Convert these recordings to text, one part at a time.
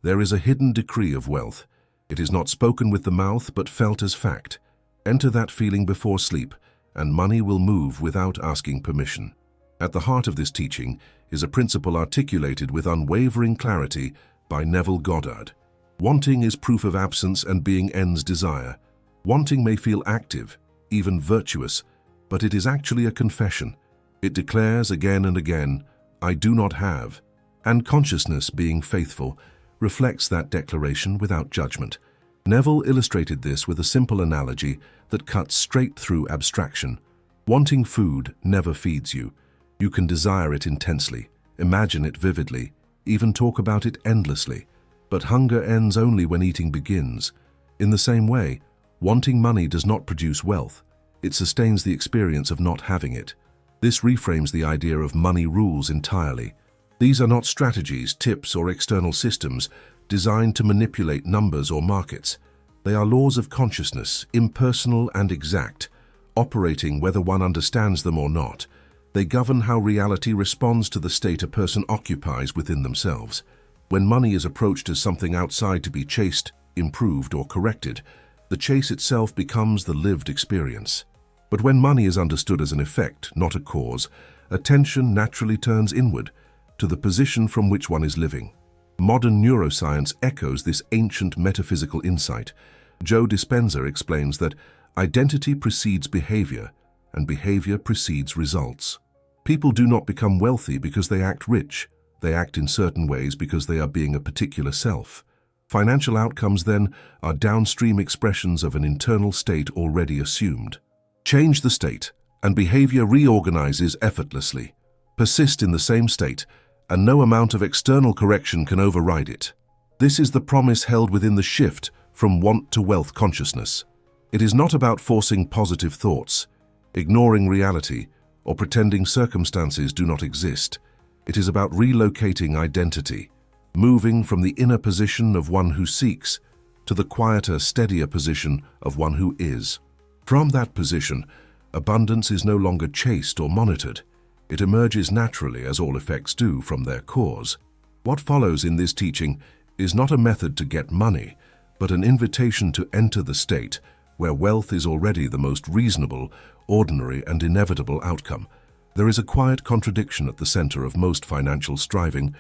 There is a hidden decree of wealth. It is not spoken with the mouth, but felt as fact. Enter that feeling before sleep, and money will move without asking permission. At the heart of this teaching is a principle articulated with unwavering clarity by Neville Goddard. Wanting is proof of absence, and being ends desire. Wanting may feel active, even virtuous, but it is actually a confession. It declares again and again, "I do not have," and consciousness, being faithful, reflects that declaration without judgment. Neville illustrated this with a simple analogy that cuts straight through abstraction. Wanting food never feeds you. You can desire it intensely, imagine it vividly, even talk about it endlessly. But hunger ends only when eating begins. In the same way, wanting money does not produce wealth. It sustains the experience of not having it. This reframes the idea of money rules entirely. These are not strategies, tips, or external systems designed to manipulate numbers or markets. They are laws of consciousness, impersonal and exact, operating whether one understands them or not. They govern how reality responds to the state a person occupies within themselves. When money is approached as something outside to be chased, improved, or corrected, the chase itself becomes the lived experience. But when money is understood as an effect, not a cause, attention naturally turns inward, to the position from which one is living. Modern neuroscience echoes this ancient metaphysical insight. Joe Dispenza explains that identity precedes behavior, and behavior precedes results. People do not become wealthy because they act rich. They act in certain ways because they are being a particular self. Financial outcomes, then, are downstream expressions of an internal state already assumed. Change the state, and behavior reorganizes effortlessly. Persist in the same state, and no amount of external correction can override it. This is the promise held within the shift from want to wealth consciousness. It is not about forcing positive thoughts, ignoring reality, or pretending circumstances do not exist. It is about relocating identity, moving from the inner position of one who seeks to the quieter, steadier position of one who is. From that position, abundance is no longer chased or monitored. It emerges naturally, as all effects do, from their cause. What follows in this teaching is not a method to get money, but an invitation to enter the state where wealth is already the most reasonable, ordinary, and inevitable outcome. There is a quiet contradiction at the center of most financial striving,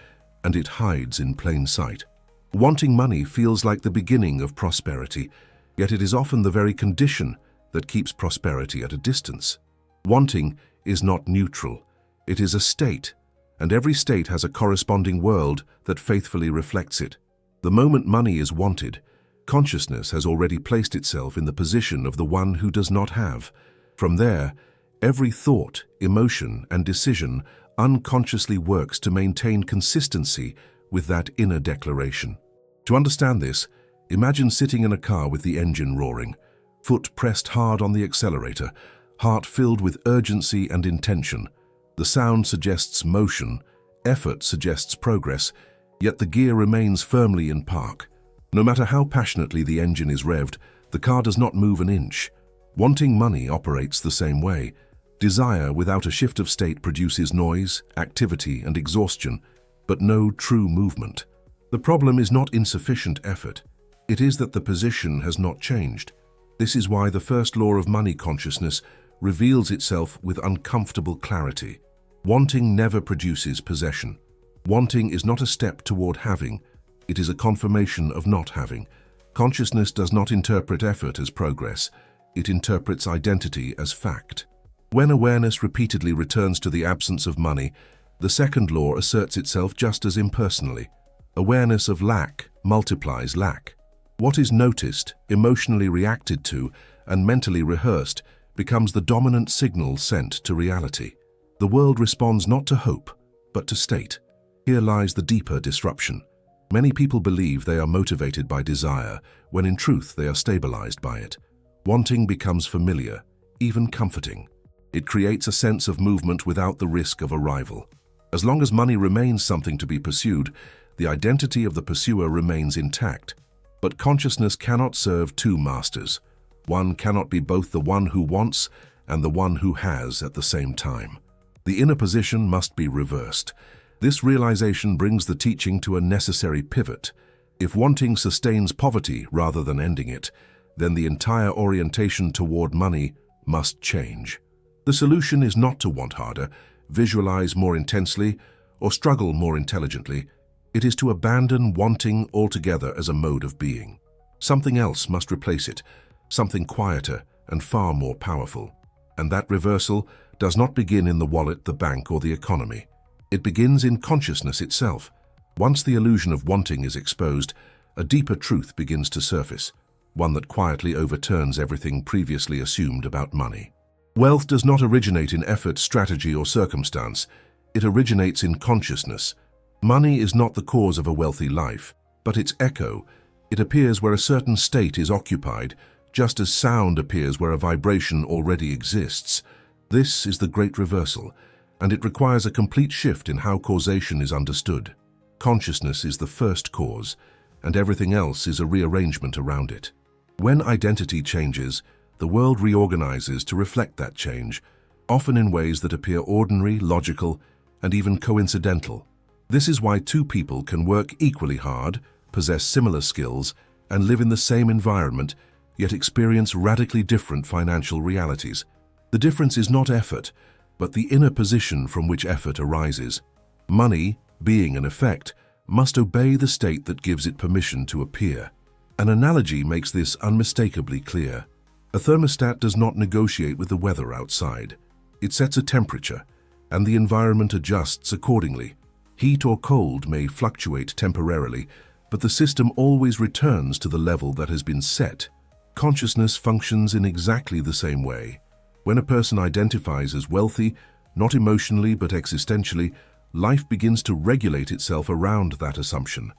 and it hides in plain sight. Wanting money feels like the beginning of prosperity, yet it is often the very condition that keeps prosperity at a distance. Wanting is not neutral. It is a state, and every state has a corresponding world that faithfully reflects it. The moment money is wanted, consciousness has already placed itself in the position of the one who does not have. From there, every thought, emotion, and decision unconsciously works to maintain consistency with that inner declaration. To understand this, imagine sitting in a car with the engine roaring, foot pressed hard on the accelerator, heart filled with urgency and intention. The sound suggests motion, effort suggests progress, yet the gear remains firmly in park. No matter how passionately the engine is revved, the car does not move an inch. Wanting money operates the same way. Desire without a shift of state produces noise, activity, and exhaustion, but no true movement. The problem is not insufficient effort. It is that the position has not changed. This is why the first law of money consciousness reveals itself with uncomfortable clarity. Wanting never produces possession. Wanting is not a step toward having. It is a confirmation of not having. Consciousness does not interpret effort as progress. It interprets identity as fact. When awareness repeatedly returns to the absence of money, the second law asserts itself just as impersonally. Awareness of lack multiplies lack. What is noticed, emotionally reacted to, and mentally rehearsed becomes the dominant signal sent to reality. The world responds not to hope, but to state. Here lies the deeper disruption. Many people believe they are motivated by desire, when in truth they are stabilized by it. Wanting becomes familiar, even comforting. It creates a sense of movement without the risk of arrival. As long as money remains something to be pursued, the identity of the pursuer remains intact. But consciousness cannot serve two masters. One cannot be both the one who wants and the one who has at the same time. The inner position must be reversed. This realization brings the teaching to a necessary pivot. If wanting sustains poverty rather than ending it, then the entire orientation toward money must change. The solution is not to want harder, visualize more intensely, or struggle more intelligently. It is to abandon wanting altogether as a mode of being. Something else must replace it, something quieter and far more powerful. And that reversal does not begin in the wallet, the bank, or the economy. It begins in consciousness itself. Once the illusion of wanting is exposed, a deeper truth begins to surface, one that quietly overturns everything previously assumed about money. Wealth does not originate in effort, strategy, or circumstance. It originates in consciousness. Money is not the cause of a wealthy life, but its echo. It appears where a certain state is occupied, just as sound appears where a vibration already exists. This is the great reversal, and it requires a complete shift in how causation is understood. Consciousness is the first cause, and everything else is a rearrangement around it. When identity changes, the world reorganizes to reflect that change, often in ways that appear ordinary, logical, and even coincidental. This is why two people can work equally hard, possess similar skills, and live in the same environment, yet experience radically different financial realities. The difference is not effort, but the inner position from which effort arises. Money, being an effect, must obey the state that gives it permission to appear. An analogy makes this unmistakably clear. A thermostat does not negotiate with the weather outside. It sets a temperature, and the environment adjusts accordingly. Heat or cold may fluctuate temporarily, but the system always returns to the level that has been set. Consciousness functions in exactly the same way. When a person identifies as wealthy, not emotionally but existentially, life begins to regulate itself around that assumption.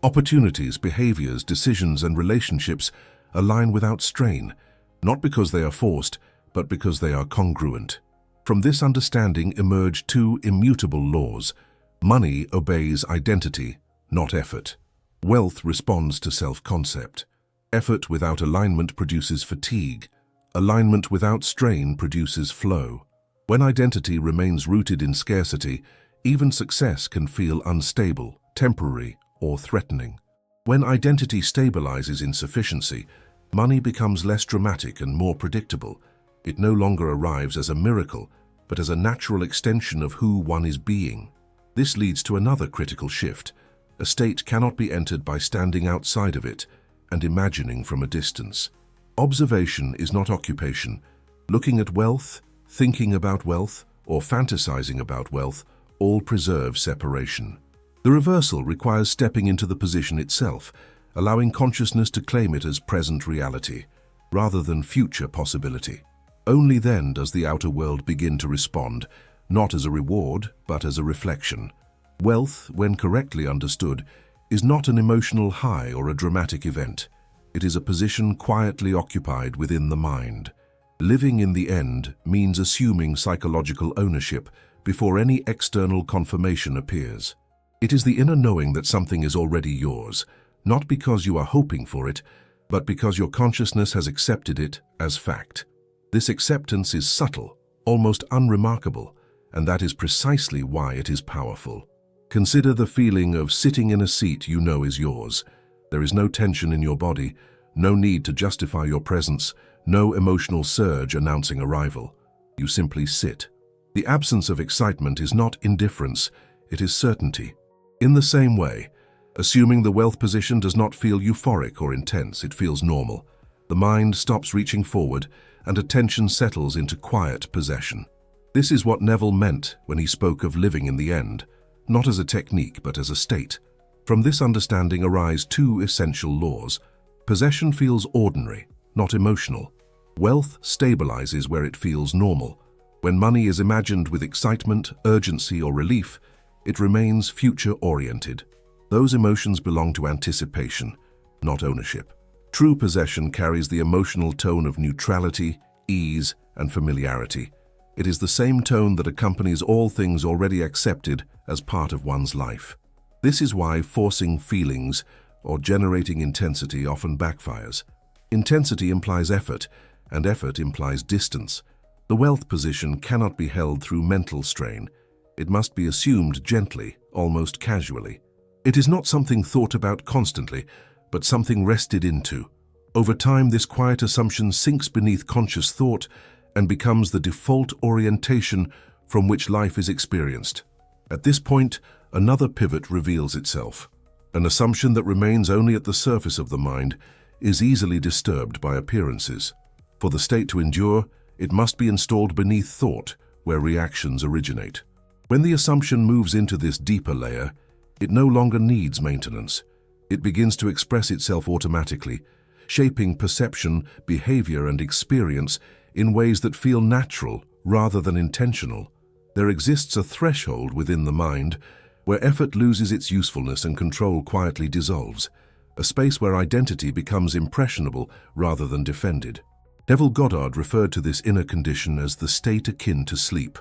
Opportunities, behaviors, decisions, and relationships align without strain, not because they are forced, but because they are congruent. From this understanding emerge two immutable laws. Money obeys identity, not effort. Wealth responds to self-concept. Effort without alignment produces fatigue. Alignment without strain produces flow. When identity remains rooted in scarcity, even success can feel unstable, temporary, or threatening. When identity stabilizes in sufficiency, money becomes less dramatic and more predictable. It no longer arrives as a miracle, but as a natural extension of who one is being. This leads to another critical shift. A state cannot be entered by standing outside of it and imagining from a distance. Observation is not occupation. Looking at wealth, thinking about wealth, or fantasizing about wealth all preserve separation. The reversal requires stepping into the position itself, allowing consciousness to claim it as present reality, rather than future possibility. Only then does the outer world begin to respond, not as a reward, but as a reflection. Wealth, when correctly understood, is not an emotional high or a dramatic event. It is a position quietly occupied within the mind. Living in the end means assuming psychological ownership before any external confirmation appears. It is the inner knowing that something is already yours, not because you are hoping for it, but because your consciousness has accepted it as fact. This acceptance is subtle, almost unremarkable, and that is precisely why it is powerful. Consider the feeling of sitting in a seat you know is yours. There is no tension in your body, no need to justify your presence, no emotional surge announcing arrival. You simply sit. The absence of excitement is not indifference, it is certainty. In the same way, assuming the wealth position does not feel euphoric or intense, it feels normal. The mind stops reaching forward, and attention settles into quiet possession. This is what Neville meant when he spoke of living in the end, not as a technique but as a state. From this understanding arise two essential laws. Possession feels ordinary, not emotional. Wealth stabilizes where it feels normal. When money is imagined with excitement, urgency, or relief, it remains future-oriented. Those emotions belong to anticipation, not ownership. True possession carries the emotional tone of neutrality, ease, and familiarity. It is the same tone that accompanies all things already accepted as part of one's life. This is why forcing feelings or generating intensity often backfires. Intensity implies effort, and effort implies distance. The wealth position cannot be held through mental strain. It must be assumed gently, almost casually. It is not something thought about constantly, but something rested into. Over time, this quiet assumption sinks beneath conscious thought and becomes the default orientation from which life is experienced. At this point, another pivot reveals itself. An assumption that remains only at the surface of the mind is easily disturbed by appearances. For the state to endure, it must be installed beneath thought, where reactions originate. When the assumption moves into this deeper layer, it no longer needs maintenance. It begins to express itself automatically, shaping perception, behavior, and experience in ways that feel natural rather than intentional. There exists a threshold within the mind where effort loses its usefulness and control quietly dissolves, a space where identity becomes impressionable rather than defended. Neville Goddard referred to this inner condition as the state akin to sleep,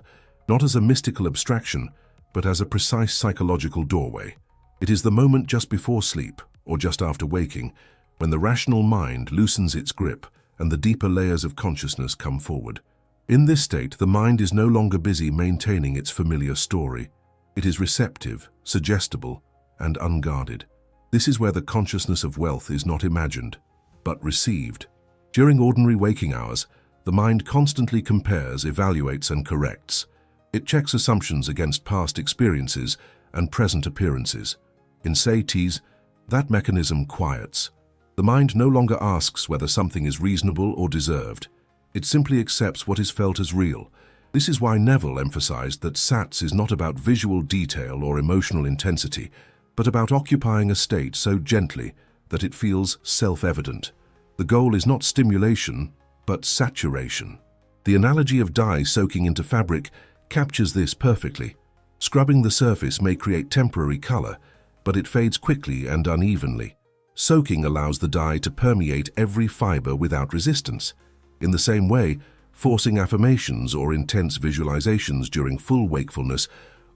not as a mystical abstraction, but as a precise psychological doorway. It is the moment just before sleep, or just after waking, when the rational mind loosens its grip and the deeper layers of consciousness come forward. In this state, the mind is no longer busy maintaining its familiar story. It is receptive, suggestible, and unguarded. This is where the consciousness of wealth is not imagined, but received. During ordinary waking hours, the mind constantly compares, evaluates, and corrects. It checks assumptions against past experiences and present appearances. In satis, that mechanism quiets. The mind no longer asks whether something is reasonable or deserved. It simply accepts what is felt as real. This is why Neville emphasized that sats is not about visual detail or emotional intensity, but about occupying a state so gently that it feels self-evident. The goal is not stimulation, but saturation. The analogy of dye soaking into fabric captures this perfectly. Scrubbing the surface may create temporary color, but it fades quickly and unevenly. Soaking allows the dye to permeate every fiber without resistance. In the same way, forcing affirmations or intense visualizations during full wakefulness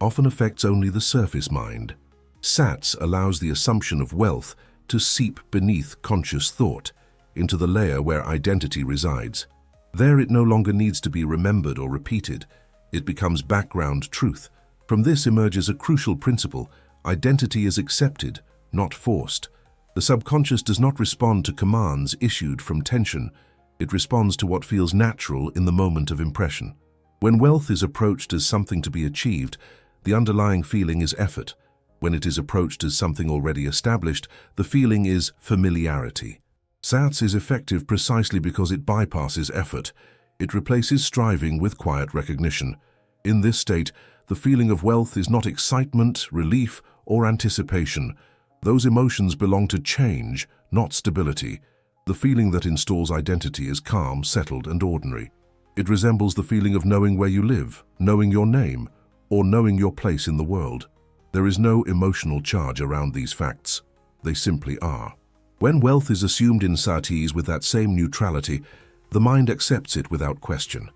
often affects only the surface mind. Sats allows the assumption of wealth to seep beneath conscious thought, into the layer where identity resides. There it no longer needs to be remembered or repeated. It becomes background truth. From this emerges a crucial principle: identity is accepted, not forced. The subconscious does not respond to commands issued from tension. It responds to what feels natural in the moment of impression. When wealth is approached as something to be achieved, the underlying feeling is effort. When it is approached as something already established, the feeling is familiarity. Sats is effective precisely because it bypasses effort. It replaces striving with quiet recognition. In this state, the feeling of wealth is not excitement, relief, or anticipation. Those emotions belong to change, not stability. The feeling that installs identity is calm, settled, and ordinary. It resembles the feeling of knowing where you live, knowing your name, or knowing your place in the world. There is no emotional charge around these facts. They simply are. When wealth is assumed in satis with that same neutrality, the mind accepts it without question.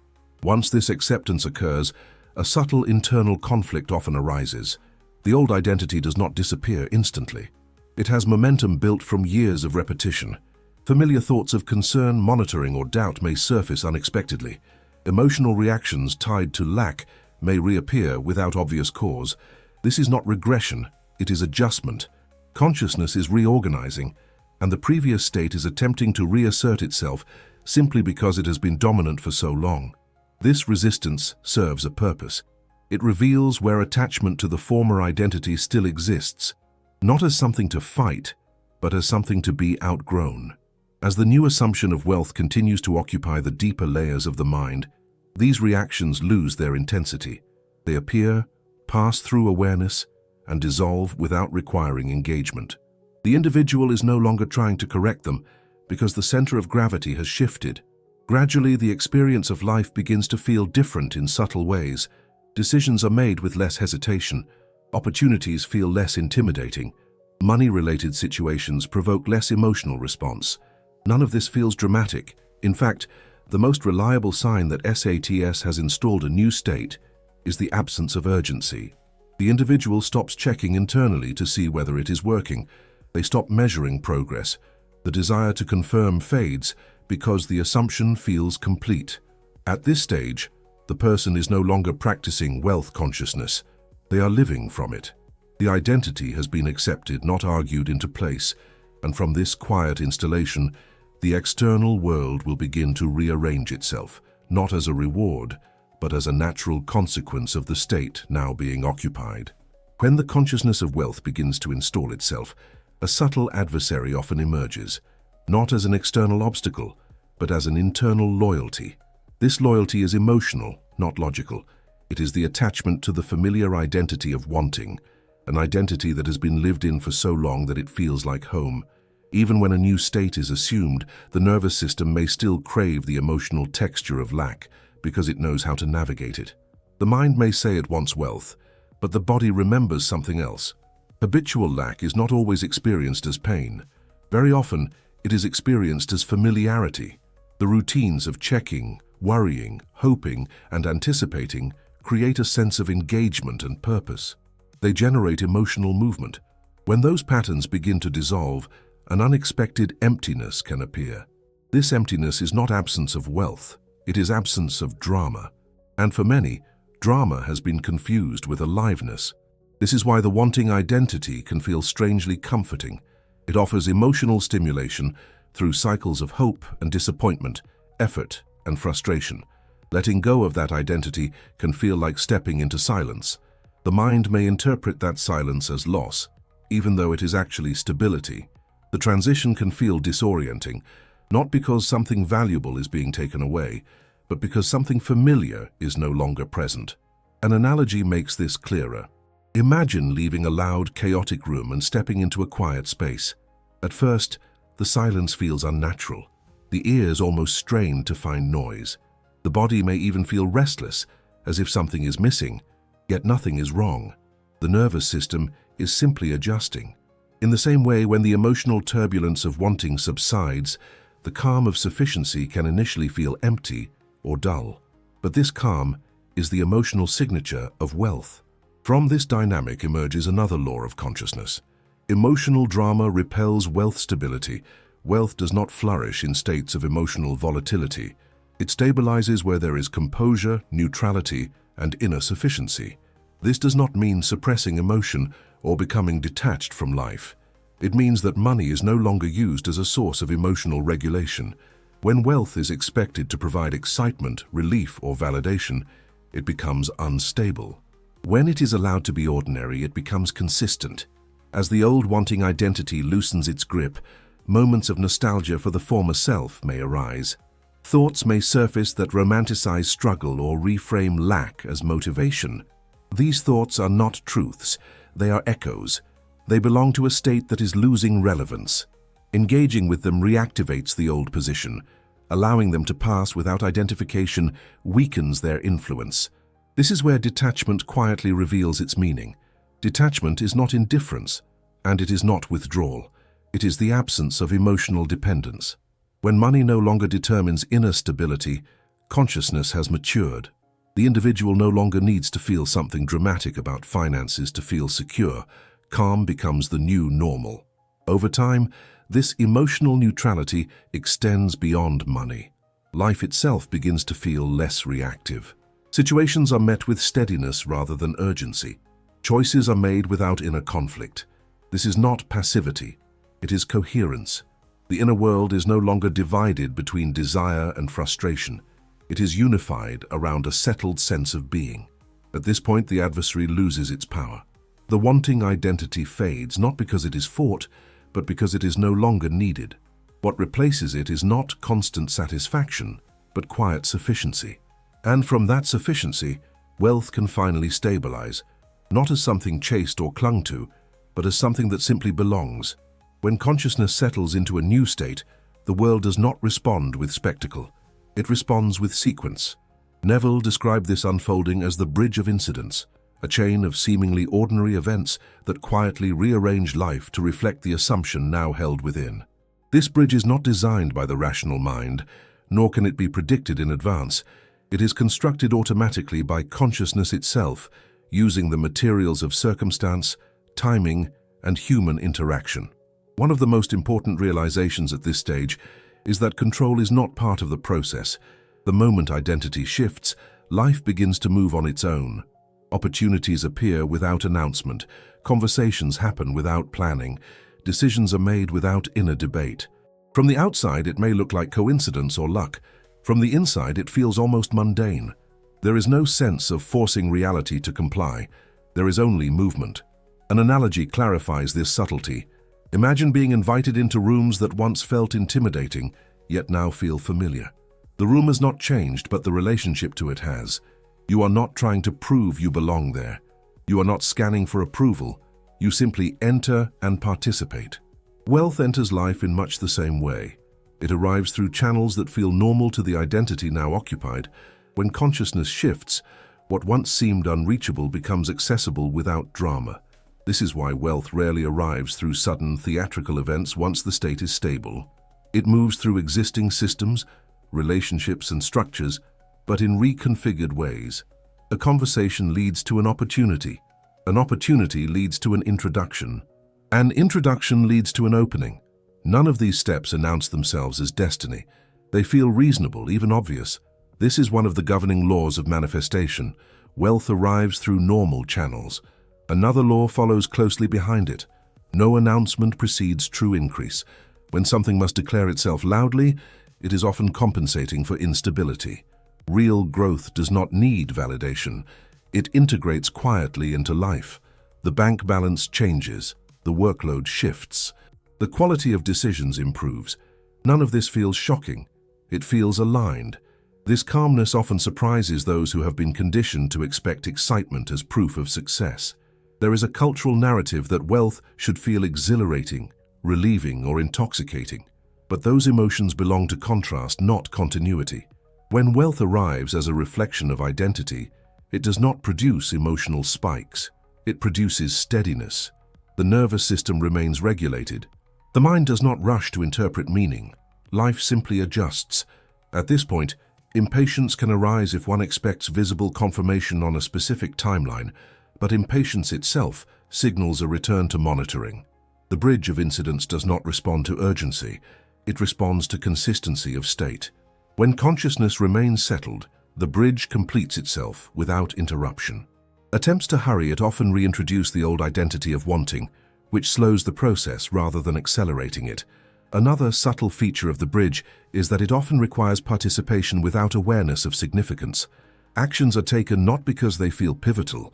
Once this acceptance occurs, a subtle internal conflict often arises. The old identity does not disappear instantly. It has momentum built from years of repetition. Familiar thoughts of concern, monitoring, or doubt may surface unexpectedly. Emotional reactions tied to lack may reappear without obvious cause. This is not regression, it is adjustment. Consciousness is reorganizing, and the previous state is attempting to reassert itself simply because it has been dominant for so long. This resistance serves a purpose. It reveals where attachment to the former identity still exists, not as something to fight, but as something to be outgrown. As the new assumption of wealth continues to occupy the deeper layers of the mind, these reactions lose their intensity. They appear, pass through awareness, and dissolve without requiring engagement. The individual is no longer trying to correct them because the center of gravity has shifted. Gradually, the experience of life begins to feel different in subtle ways. Decisions are made with less hesitation. Opportunities feel less intimidating. Money-related situations provoke less emotional response. None of this feels dramatic. In fact, the most reliable sign that SATS has installed a new state is the absence of urgency. The individual stops checking internally to see whether it is working. They stop measuring progress. The desire to confirm fades because the assumption feels complete. At this stage, the person is no longer practicing wealth consciousness. They are living from it. The identity has been accepted, not argued into place, and from this quiet installation, the external world will begin to rearrange itself, not as a reward, but as a natural consequence of the state now being occupied. When the consciousness of wealth begins to install itself, a subtle adversary often emerges, not as an external obstacle, but as an internal loyalty. This loyalty is emotional, not logical. It is the attachment to the familiar identity of wanting, an identity that has been lived in for so long that it feels like home. Even when a new state is assumed, the nervous system may still crave the emotional texture of lack because it knows how to navigate it. The mind may say it wants wealth, but the body remembers something else. Habitual lack is not always experienced as pain. Very often, it is experienced as familiarity. The routines of checking, worrying, hoping, and anticipating create a sense of engagement and purpose. They generate emotional movement. When those patterns begin to dissolve, an unexpected emptiness can appear. This emptiness is not absence of wealth, it is absence of drama. And for many, drama has been confused with aliveness. This is why the wanting identity can feel strangely comforting. It offers emotional stimulation through cycles of hope and disappointment, effort and frustration. Letting go of that identity can feel like stepping into silence. The mind may interpret that silence as loss, even though it is actually stability. The transition can feel disorienting, not because something valuable is being taken away, but because something familiar is no longer present. An analogy makes this clearer. Imagine leaving a loud, chaotic room and stepping into a quiet space. At first, the silence feels unnatural. The ears almost strain to find noise. The body may even feel restless, as if something is missing, yet nothing is wrong. The nervous system is simply adjusting. In the same way, when the emotional turbulence of wanting subsides, the calm of sufficiency can initially feel empty or dull. But this calm is the emotional signature of wealth. From this dynamic emerges another law of consciousness. Emotional drama repels wealth stability. Wealth does not flourish in states of emotional volatility. It stabilizes where there is composure, neutrality, and inner sufficiency. This does not mean suppressing emotion or becoming detached from life. It means that money is no longer used as a source of emotional regulation. When wealth is expected to provide excitement, relief, or validation, it becomes unstable. When it is allowed to be ordinary, it becomes consistent. As the old wanting identity loosens its grip, moments of nostalgia for the former self may arise. Thoughts may surface that romanticize struggle or reframe lack as motivation. These thoughts are not truths, they are echoes. They belong to a state that is losing relevance. Engaging with them reactivates the old position. Allowing them to pass without identification weakens their influence. This is where detachment quietly reveals its meaning. Detachment is not indifference, and it is not withdrawal. It is the absence of emotional dependence. When money no longer determines inner stability, consciousness has matured. The individual no longer needs to feel something dramatic about finances to feel secure. Calm becomes the new normal. Over time, this emotional neutrality extends beyond money. Life itself begins to feel less reactive. Situations are met with steadiness rather than urgency. Choices are made without inner conflict. This is not passivity, it is coherence. The inner world is no longer divided between desire and frustration. It is unified around a settled sense of being. At this point, the adversary loses its power. The wanting identity fades, not because it is fought, but because it is no longer needed. What replaces it is not constant satisfaction, but quiet sufficiency. And from that sufficiency, wealth can finally stabilize, not as something chased or clung to, but as something that simply belongs. When consciousness settles into a new state, the world does not respond with spectacle. It responds with sequence. Neville described this unfolding as the bridge of incidents, a chain of seemingly ordinary events that quietly rearrange life to reflect the assumption now held within. This bridge is not designed by the rational mind, nor can it be predicted in advance. It is constructed automatically by consciousness itself, using the materials of circumstance, timing, and human interaction. One of the most important realizations at this stage is that control is not part of the process. The moment identity shifts, life begins to move on its own. Opportunities appear without announcement. conversations happen without planning, decisions are made without inner debate. From the outside, it may look like coincidence or luck. From the inside, it feels almost mundane. There is no sense of forcing reality to comply. There is only movement. An analogy clarifies this subtlety. Imagine being invited into rooms that once felt intimidating, yet now feel familiar. The room has not changed, but the relationship to it has. You are not trying to prove you belong there. You are not scanning for approval. You simply enter and participate. Wealth enters life in much the same way. It arrives through channels that feel normal to the identity now occupied. When consciousness shifts, what once seemed unreachable becomes accessible without drama. This is why wealth rarely arrives through sudden theatrical events once the state is stable. It moves through existing systems, relationships and structures, but in reconfigured ways. A conversation leads to an opportunity. An opportunity leads to an introduction. An introduction leads to an opening. None of these steps announce themselves as destiny. They feel reasonable, even obvious. This is one of the governing laws of manifestation. Wealth arrives through normal channels. Another law follows closely behind it. No announcement precedes true increase. When something must declare itself loudly, it is often compensating for instability. Real growth does not need validation. It integrates quietly into life. The bank balance changes. The workload shifts. The quality of decisions improves. None of this feels shocking. It feels aligned. This calmness often surprises those who have been conditioned to expect excitement as proof of success. There is a cultural narrative that wealth should feel exhilarating, relieving, or intoxicating. But those emotions belong to contrast, not continuity. When wealth arrives as a reflection of identity, it does not produce emotional spikes. It produces steadiness. The nervous system remains regulated. The mind does not rush to interpret meaning. Life simply adjusts. At this point, impatience can arise if one expects visible confirmation on a specific timeline, but impatience itself signals a return to monitoring. The bridge of incidents does not respond to urgency. It responds to consistency of state. When consciousness remains settled, the bridge completes itself without interruption. Attempts to hurry it often reintroduce the old identity of wanting, which slows the process rather than accelerating it. Another subtle feature of the bridge is that it often requires participation without awareness of significance. Actions are taken not because they feel pivotal,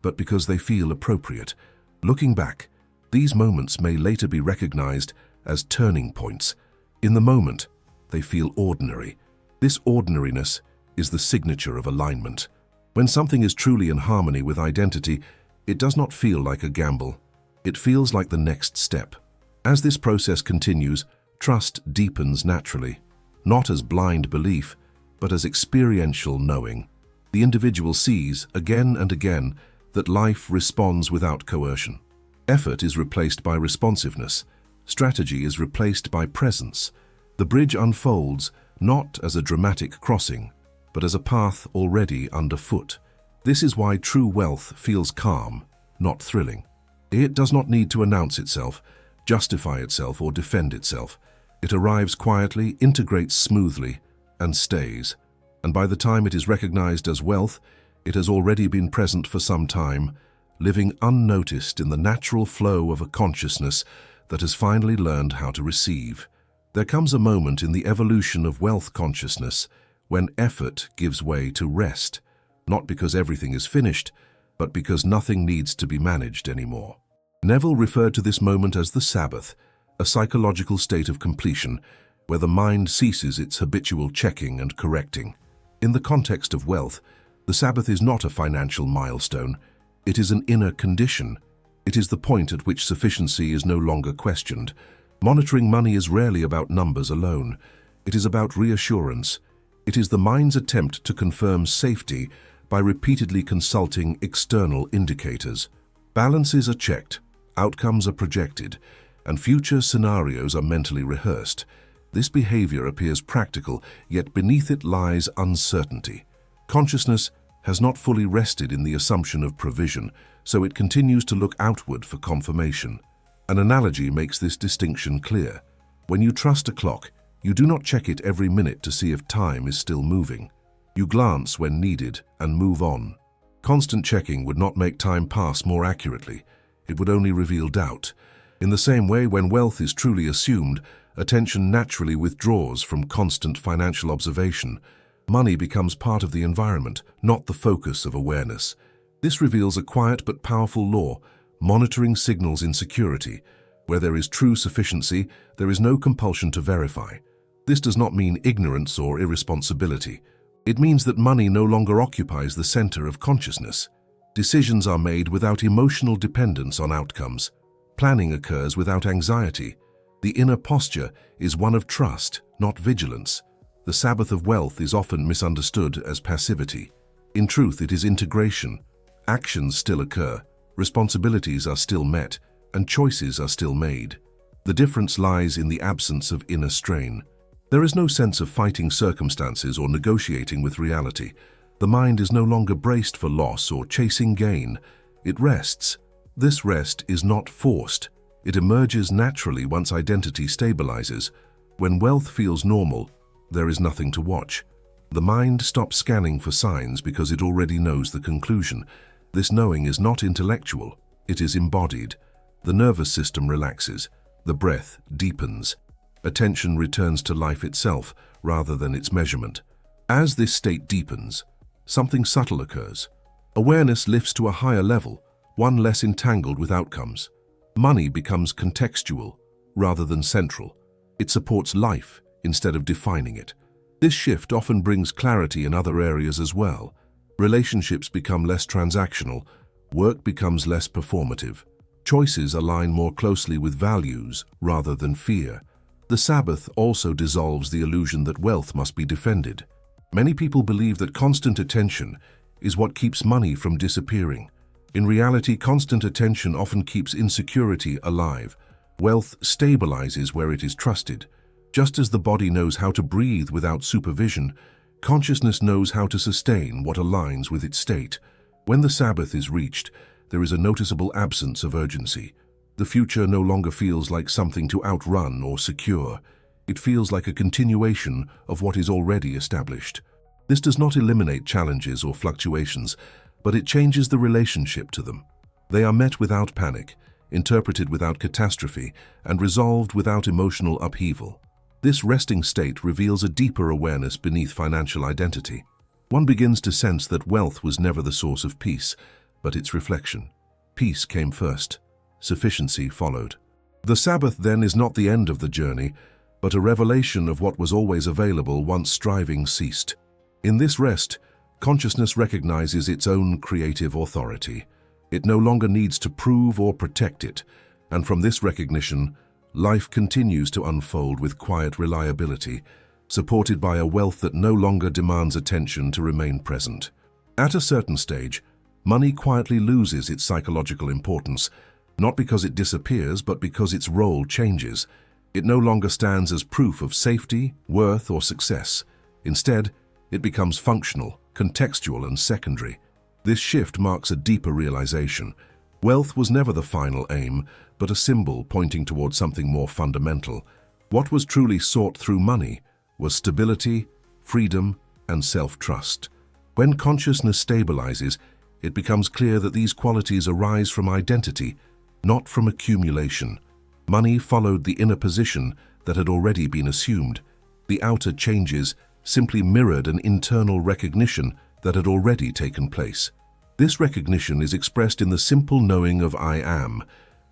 but because they feel appropriate. Looking back, these moments may later be recognized as turning points. In the moment, they feel ordinary. This ordinariness is the signature of alignment. When something is truly in harmony with identity, it does not feel like a gamble. It feels like the next step. As this process continues, trust deepens naturally, not as blind belief, but as experiential knowing. The individual sees, again and again, that life responds without coercion. Effort is replaced by responsiveness. Strategy is replaced by presence. The bridge unfolds not as a dramatic crossing, but as a path already underfoot. This is why true wealth feels calm, not thrilling. It does not need to announce itself, justify itself, or defend itself. It arrives quietly, integrates smoothly, and stays. And by the time it is recognized as wealth, it has already been present for some time, living unnoticed in the natural flow of a consciousness that has finally learned how to receive. There comes a moment in the evolution of wealth consciousness when effort gives way to rest, not because everything is finished, but because nothing needs to be managed anymore. Neville referred to this moment as the Sabbath, a psychological state of completion, where the mind ceases its habitual checking and correcting. In the context of wealth, the Sabbath is not a financial milestone. It is an inner condition. It is the point at which sufficiency is no longer questioned. Monitoring money is rarely about numbers alone. It is about reassurance. It is the mind's attempt to confirm safety by repeatedly consulting external indicators. Balances are checked, outcomes are projected, and future scenarios are mentally rehearsed. This behavior appears practical, yet beneath it lies uncertainty. Consciousness has not fully rested in the assumption of provision, so it continues to look outward for confirmation. An analogy makes this distinction clear. When you trust a clock, you do not check it every minute to see if time is still moving. You glance when needed and move on. Constant checking would not make time pass more accurately. it would only reveal doubt. In the same way, when wealth is truly assumed, attention naturally withdraws from constant financial observation. Money becomes part of the environment, not the focus of awareness. This reveals a quiet but powerful law: monitoring signals insecurity. Where there is true sufficiency, there is no compulsion to verify. This does not mean ignorance or irresponsibility. It means that money no longer occupies the center of consciousness. Decisions are made without emotional dependence on outcomes. Planning occurs without anxiety. The inner posture is one of trust, not vigilance. The Sabbath of wealth is often misunderstood as passivity. In truth, it is integration. Actions still occur, responsibilities are still met, and choices are still made. The difference lies in the absence of inner strain. There is no sense of fighting circumstances or negotiating with reality. The mind is no longer braced for loss or chasing gain. It rests. This rest is not forced. It emerges naturally once identity stabilizes. When wealth feels normal, there is nothing to watch. The mind stops scanning for signs because it already knows the conclusion. This knowing is not intellectual, it is embodied. The nervous system relaxes. The breath deepens. Attention returns to life itself rather than its measurement. As this state deepens, something subtle occurs. Awareness lifts to a higher level, one less entangled with outcomes. Money becomes contextual rather than central. It supports life instead of defining it. This shift often brings clarity in other areas as well. Relationships become less transactional, work becomes less performative. Choices align more closely with values rather than fear. The Sabbath also dissolves the illusion that wealth must be defended. Many people believe that constant attention is what keeps money from disappearing. In reality, constant attention often keeps insecurity alive. Wealth stabilizes where it is trusted. Just as the body knows how to breathe without supervision, consciousness knows how to sustain what aligns with its state. When the Sabbath is reached, there is a noticeable absence of urgency. The future no longer feels like something to outrun or secure. It feels like a continuation of what is already established. This does not eliminate challenges or fluctuations, but it changes the relationship to them. They are met without panic, interpreted without catastrophe, and resolved without emotional upheaval. This resting state reveals a deeper awareness beneath financial identity. One begins to sense that wealth was never the source of peace, but its reflection. Peace came first. Sufficiency followed. The Sabbath then is not the end of the journey, but a revelation of what was always available once striving ceased. In this rest, consciousness recognizes its own creative authority. It no longer needs to prove or protect it, and from this recognition, life continues to unfold with quiet reliability, supported by a wealth that no longer demands attention to remain present. At a certain stage, money quietly loses its psychological importance, not because it disappears, but because its role changes. It no longer stands as proof of safety, worth, or success. Instead, it becomes functional, contextual, and secondary. This shift marks a deeper realization. Wealth was never the final aim, but a symbol pointing towards something more fundamental. What was truly sought through money was stability, freedom, and self-trust. When consciousness stabilizes, it becomes clear that these qualities arise from identity, not from accumulation. Money followed the inner position that had already been assumed. The outer changes simply mirrored an internal recognition that had already taken place. This recognition is expressed in the simple knowing of I am,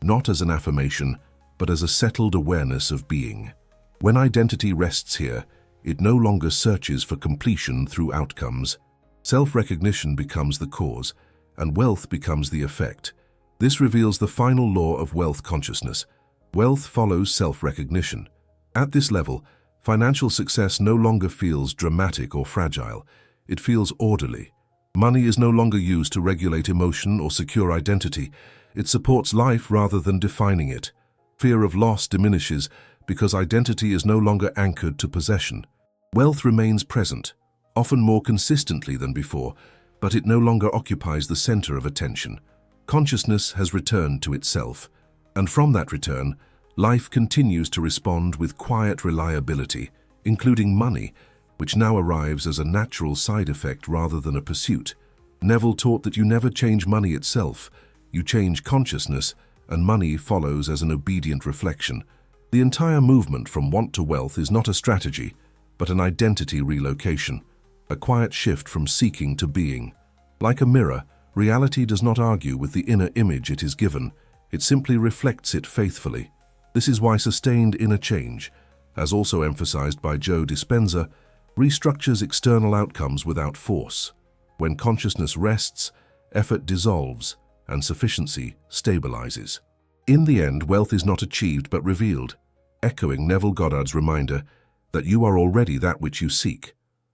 not as an affirmation, but as a settled awareness of being. When identity rests here, it no longer searches for completion through outcomes. Self-recognition becomes the cause, and wealth becomes the effect. This reveals the final law of wealth consciousness. Wealth follows self-recognition. At this level, financial success no longer feels dramatic or fragile. It feels orderly. Money is no longer used to regulate emotion or secure identity. It supports life rather than defining it. Fear of loss diminishes because identity is no longer anchored to possession. Wealth remains present, often more consistently than before, but it no longer occupies the center of attention. Consciousness has returned to itself, and from that return, life continues to respond with quiet reliability, including money, which now arrives as a natural side effect rather than a pursuit. Neville taught that you never change money itself, you change consciousness, and money follows as an obedient reflection. The entire movement from want to wealth is not a strategy, but an identity relocation, a quiet shift from seeking to being. Like a mirror, reality does not argue with the inner image it is given, it simply reflects it faithfully. This is why sustained inner change, as also emphasized by Joe Dispenza, restructures external outcomes without force. When consciousness rests, effort dissolves, and sufficiency stabilizes. In the end, wealth is not achieved but revealed, echoing Neville Goddard's reminder that you are already that which you seek.